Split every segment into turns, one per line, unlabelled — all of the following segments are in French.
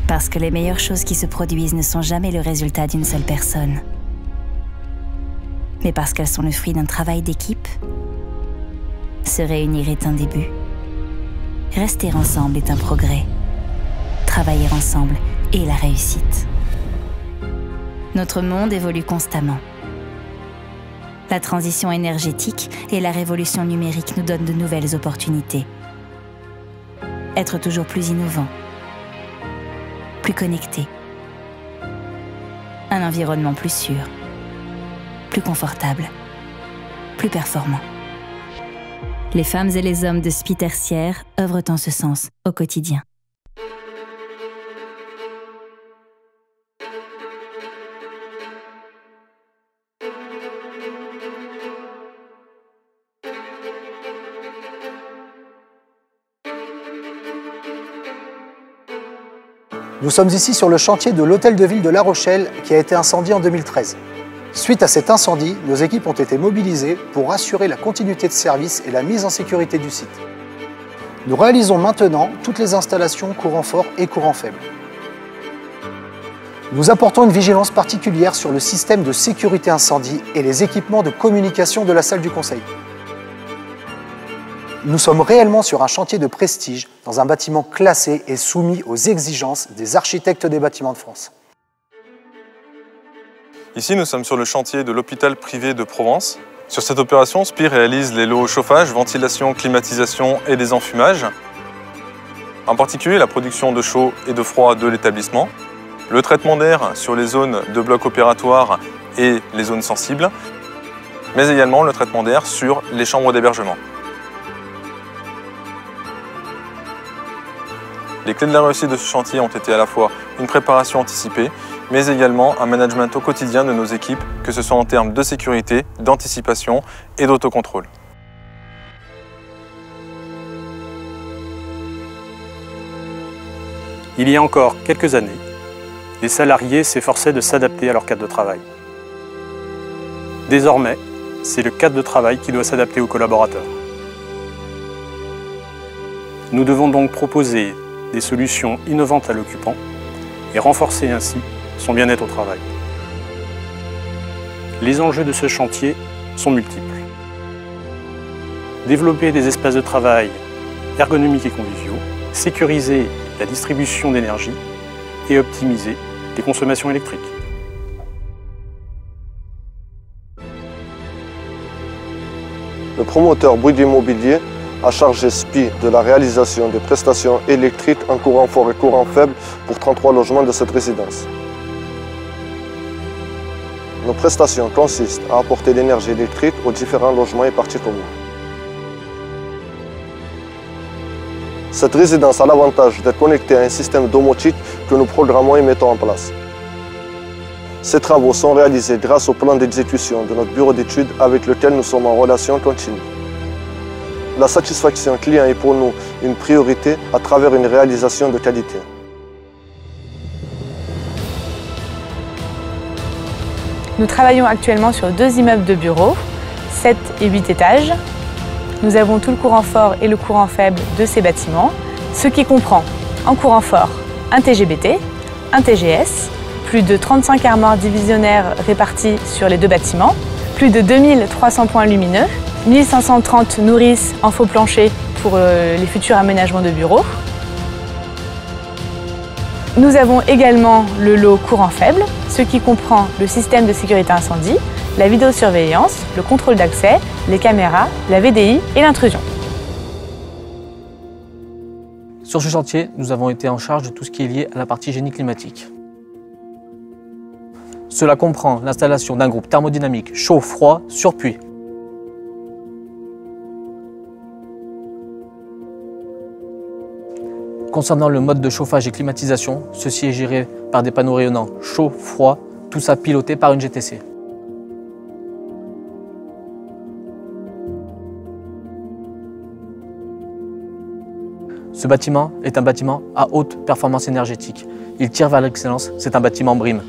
Parce que les meilleures choses qui se produisent ne sont jamais le résultat d'une seule personne, mais parce qu'elles sont le fruit d'un travail d'équipe. Se réunir est un début. Rester ensemble est un progrès. Travailler ensemble est la réussite. Notre monde évolue constamment. La transition énergétique et la révolution numérique nous donnent de nouvelles opportunités. Être toujours plus innovant, plus connecté, un environnement plus sûr, plus confortable, plus performant. Les femmes et les hommes de SPI Tertiaire œuvrent en ce sens au quotidien.
Nous sommes ici sur le chantier de l'hôtel de ville de La Rochelle qui a été incendié en 2013. Suite à cet incendie, nos équipes ont été mobilisées pour assurer la continuité de service et la mise en sécurité du site. Nous réalisons maintenant toutes les installations courant fort et courant faible. Nous apportons une vigilance particulière sur le système de sécurité incendie et les équipements de communication de la salle du conseil. Nous sommes réellement sur un chantier de prestige, dans un bâtiment classé et soumis aux exigences des architectes des bâtiments de France.
Ici, nous sommes sur le chantier de l'hôpital privé de Provence. Sur cette opération, SPI réalise les lots chauffage, ventilation, climatisation et désenfumage. En particulier, la production de chaud et de froid de l'établissement, le traitement d'air sur les zones de bloc opératoire et les zones sensibles, mais également le traitement d'air sur les chambres d'hébergement. Les clés de la réussite de ce chantier ont été à la fois une préparation anticipée, mais également un management au quotidien de nos équipes, que ce soit en termes de sécurité, d'anticipation et d'autocontrôle.
Il y a encore quelques années, les salariés s'efforçaient de s'adapter à leur cadre de travail. Désormais, c'est le cadre de travail qui doit s'adapter aux collaborateurs. Nous devons donc proposer des solutions innovantes à l'occupant et renforcer ainsi son bien-être au travail. Les enjeux de ce chantier sont multiples. Développer des espaces de travail ergonomiques et conviviaux, sécuriser la distribution d'énergie et optimiser les consommations électriques.
Le promoteur Bouygues Immobilier a chargé SPI de la réalisation des prestations électriques en courant fort et courant faible pour 33 logements de cette résidence. Nos prestations consistent à apporter l'énergie électrique aux différents logements et parties communes. Cette résidence a l'avantage d'être connectée à un système domotique que nous programmons et mettons en place. Ces travaux sont réalisés grâce au plan d'exécution de notre bureau d'études avec lequel nous sommes en relation continue. La satisfaction client est pour nous une priorité à travers une réalisation de qualité.
Nous travaillons actuellement sur 2 immeubles de bureaux, 7 et 8 étages. Nous avons tout le courant fort et le courant faible de ces bâtiments, ce qui comprend en courant fort un TGBT, un TGS, plus de 35 armoires divisionnaires réparties sur les 2 bâtiments, plus de 2300 points lumineux, 1530 nourrices en faux plancher pour les futurs aménagements de bureaux. Nous avons également le lot courant faible, ce qui comprend le système de sécurité incendie, la vidéosurveillance, le contrôle d'accès, les caméras, la VDI et l'intrusion.
Sur ce chantier, nous avons été en charge de tout ce qui est lié à la partie génie climatique. Cela comprend l'installation d'un groupe thermodynamique chaud-froid sur puits. Concernant le mode de chauffage et climatisation, ceci est géré par des panneaux rayonnants chaud-froid, tout ça piloté par une GTC. Ce bâtiment est un bâtiment à haute performance énergétique. Il tire vers l'excellence, c'est un bâtiment BREEAM.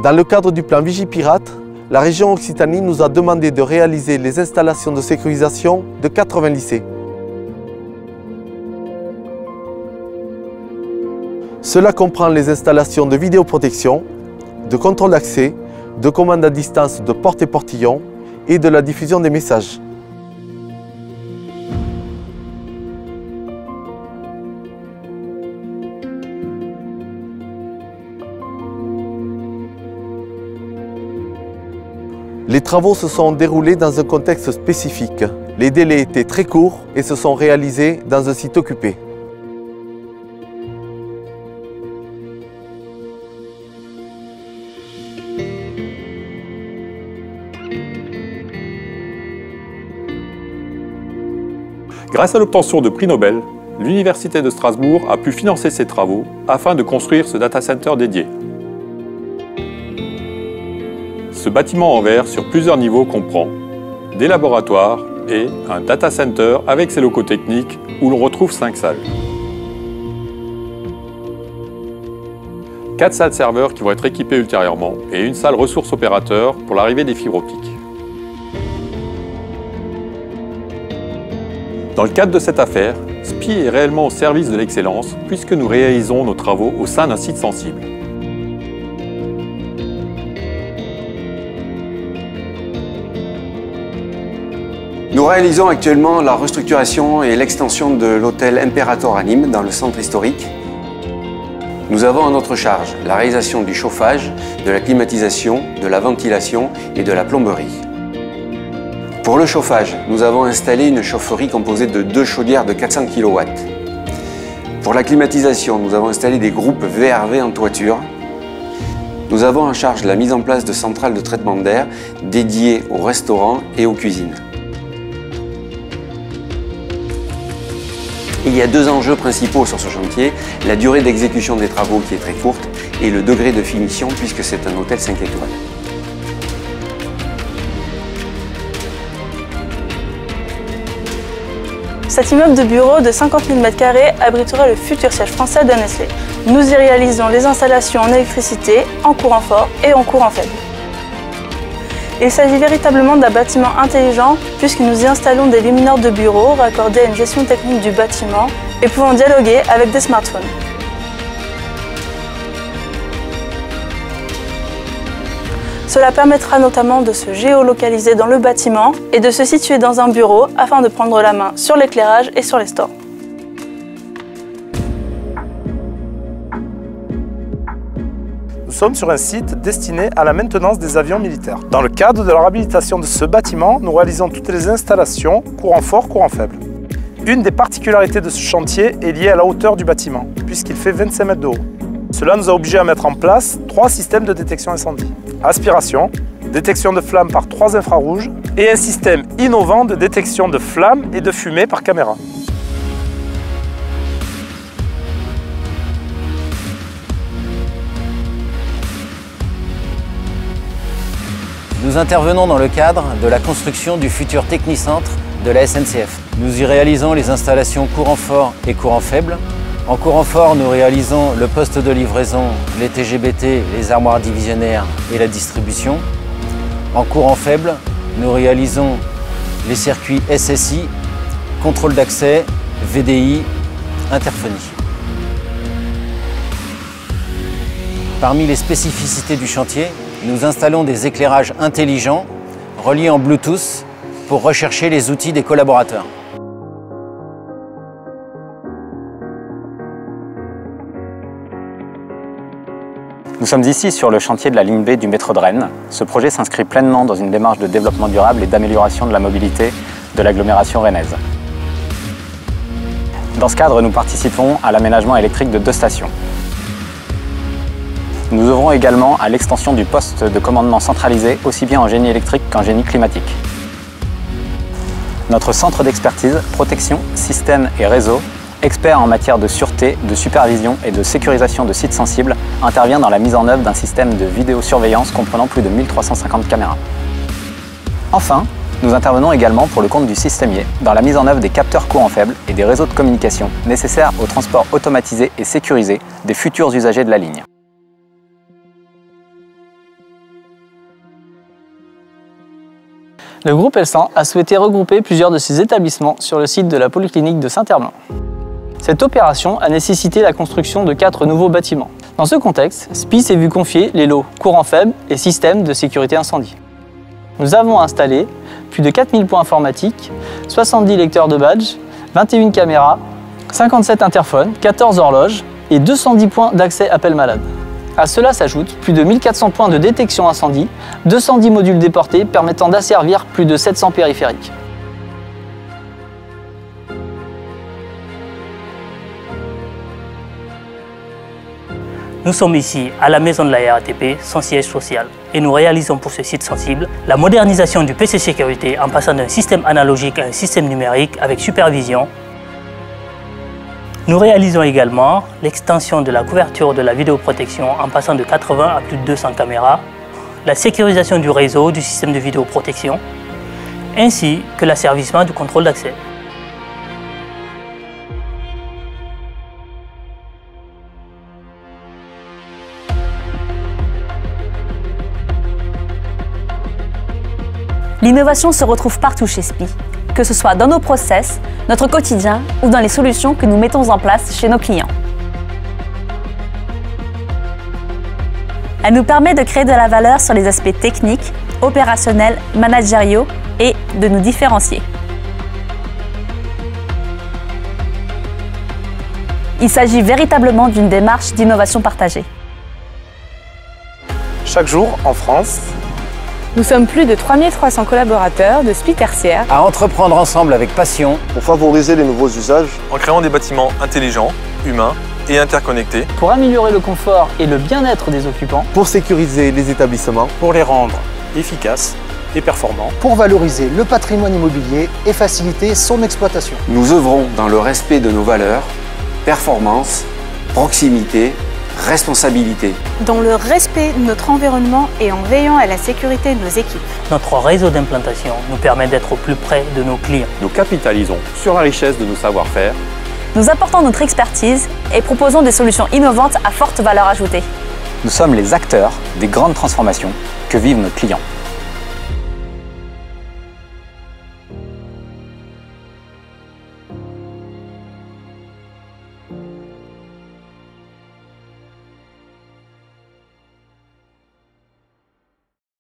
Dans le cadre du plan Vigipirate, la région Occitanie nous a demandé de réaliser les installations de sécurisation de 80 lycées. Cela comprend les installations de vidéoprotection, de contrôle d'accès, de commande à distance de porte et portillon et de la diffusion des messages. Les travaux se sont déroulés dans un contexte spécifique. Les délais étaient très courts et se sont réalisés dans un site occupé.
Grâce à l'obtention de prix Nobel, l'Université de Strasbourg a pu financer ces travaux afin de construire ce data center dédié. Ce bâtiment en verre sur plusieurs niveaux comprend des laboratoires et un data center avec ses locaux techniques où l'on retrouve 5 salles. 4 salles serveurs qui vont être équipées ultérieurement et une salle ressources opérateurs pour l'arrivée des fibres optiques. Dans le cadre de cette affaire, SPIE est réellement au service de l'excellence puisque nous réalisons nos travaux au sein d'un site sensible.
Nous réalisons actuellement la restructuration et l'extension de l'hôtel Imperator à Nîmes dans le centre historique. Nous avons à notre charge la réalisation du chauffage, de la climatisation, de la ventilation et de la plomberie. Pour le chauffage, nous avons installé une chaufferie composée de 2 chaudières de 400 kW. Pour la climatisation, nous avons installé des groupes VRV en toiture. Nous avons en charge la mise en place de centrales de traitement d'air dédiées aux restaurants et aux cuisines. Il y a 2 enjeux principaux sur ce chantier, la durée d'exécution des travaux qui est très courte et le degré de finition puisque c'est un hôtel 5 étoiles.
Cet immeuble de bureaux de 50 000 m² abritera le futur siège français de Nestlé. Nous y réalisons les installations en électricité, en courant fort et en courant faible. Il s'agit véritablement d'un bâtiment intelligent puisque nous y installons des luminaires de bureau raccordés à une gestion technique du bâtiment et pouvant dialoguer avec des smartphones. Cela permettra notamment de se géolocaliser dans le bâtiment et de se situer dans un bureau afin de prendre la main sur l'éclairage et sur les stores.
Nous sommes sur un site destiné à la maintenance des avions militaires. Dans le cadre de la réhabilitation de ce bâtiment, nous réalisons toutes les installations courant fort, courant faible. Une des particularités de ce chantier est liée à la hauteur du bâtiment, puisqu'il fait 25 mètres de haut. Cela nous a obligés à mettre en place 3 systèmes de détection incendie. Aspiration, détection de flammes par 3 infrarouges et un système innovant de détection de flammes et de fumée par caméra.
Nous intervenons dans le cadre de la construction du futur technicentre de la SNCF. Nous y réalisons les installations courant fort et courant faible. En courant fort, nous réalisons le poste de livraison, les TGBT, les armoires divisionnaires et la distribution. En courant faible, nous réalisons les circuits SSI, contrôle d'accès, VDI, interphonie. Parmi les spécificités du chantier, nous installons des éclairages intelligents reliés en Bluetooth pour rechercher les outils des collaborateurs.
Nous sommes ici sur le chantier de la ligne B du métro de Rennes. Ce projet s'inscrit pleinement dans une démarche de développement durable et d'amélioration de la mobilité de l'agglomération rennaise. Dans ce cadre, nous participons à l'aménagement électrique de 2 stations. Nous œuvrons également à l'extension du poste de commandement centralisé, aussi bien en génie électrique qu'en génie climatique. Notre centre d'expertise, protection, système et réseau, expert en matière de sûreté, de supervision et de sécurisation de sites sensibles, intervient dans la mise en œuvre d'un système de vidéosurveillance comprenant plus de 1350 caméras. Enfin, nous intervenons également pour le compte du systémier dans la mise en œuvre des capteurs courant faible et des réseaux de communication nécessaires au transport automatisé et sécurisé des futurs usagers de la ligne.
Le groupe Elsan a souhaité regrouper plusieurs de ses établissements sur le site de la polyclinique de Saint-Herblain. Cette opération a nécessité la construction de 4 nouveaux bâtiments. Dans ce contexte, SPIE s'est vu confier les lots courant faible et système de sécurité incendie. Nous avons installé plus de 4000 points informatiques, 70 lecteurs de badges, 21 caméras, 57 interphones, 14 horloges et 210 points d'accès appel malade. À cela s'ajoutent plus de 1400 points de détection incendie, 210 modules déportés permettant d'asservir plus de 700 périphériques.
Nous sommes ici à la maison de la RATP, son siège social, et nous réalisons pour ce site sensible la modernisation du PC sécurité en passant d'un système analogique à un système numérique avec supervision. Nous réalisons également l'extension de la couverture de la vidéoprotection en passant de 80 à plus de 200 caméras, la sécurisation du réseau du système de vidéoprotection, ainsi que l'asservissement du contrôle d'accès.
L'innovation se retrouve partout chez SPIE, que ce soit dans nos process, notre quotidien ou dans les solutions que nous mettons en place chez nos clients. Elle nous permet de créer de la valeur sur les aspects techniques, opérationnels, managériaux et de nous différencier. Il s'agit véritablement d'une démarche d'innovation partagée.
Chaque jour, en France,
nous sommes plus de 3300 collaborateurs de SPIE tertiaire
à entreprendre ensemble avec passion
pour favoriser les nouveaux usages,
en créant des bâtiments intelligents, humains et interconnectés,
pour améliorer le confort et le bien-être des occupants,
pour sécuriser les établissements,
pour les rendre efficaces et performants,
pour valoriser le patrimoine immobilier et faciliter son exploitation.
Nous œuvrons dans le respect de nos valeurs, performance, proximité, responsabilité.
Dans le respect de notre environnement et en veillant à la sécurité de nos équipes.
Notre réseau d'implantation nous permet d'être au plus près de nos clients.
Nous capitalisons sur la richesse de nos savoir-faire.
Nous apportons notre expertise et proposons des solutions innovantes à forte valeur ajoutée.
Nous sommes les acteurs des grandes transformations que vivent nos clients.